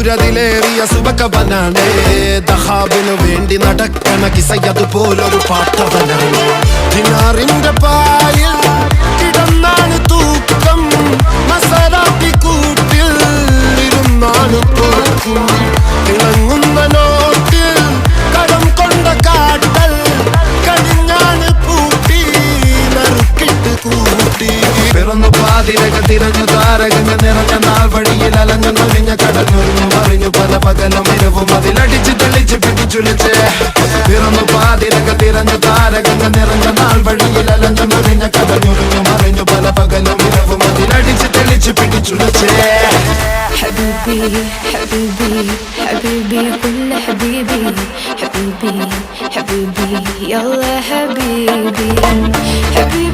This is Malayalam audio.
സൂര്യതിലേറിയ സുബകവനാണ് ദഹാബിനു വേണ്ടി നടക്കണ കിസയതുപോലൊരു പാട്ടവനാണ് ദിനാറിന്റെ പായിൽ കിടന്നാണ് തൂക്കം മസറാത്തി കൂട്ടിൽ ഇരുന്നാണ് തോക്കും തിളങ്ങുന്ന നോട്ടിൽ കടം കൊണ്ട കാട്ടൽ കടിഞ്ഞാണ് പൂട്ടി നറുക്കിട്ട് കൂട്ടി പിറന്നു പാതിരക തിരഞ്ഞു താരകങ്ങൾ നിറഞ്ഞ നാൾ വഴിയിൽ അലഞ്ഞു നൊലിഞ്ഞ കടഞ്ഞൊരിഞ്ഞു മറിഞ്ഞു പല പകലും ഇരവും അതിലടിച്ച് തെളിച്ച് പിടിച്ചുലിച്ച് പിറന്നു പാതിരക തിരഞ്ഞു താരകങ്ങൾ നിറഞ്ഞ നാൾ വഴിയിൽ അലഞ്ഞു നൊലിഞ്ഞ കടഞ്ഞൊരിഞ്ഞു മറിഞ്ഞു പല പകലും ഇരവും അതിലടിച്ച് തെളിച്ച് പിടിച്ചുലിച്ച് حبيبي حبيبي حبيبي كل حبيبي حبيبي حبيبي يلا حبيبي حبيبي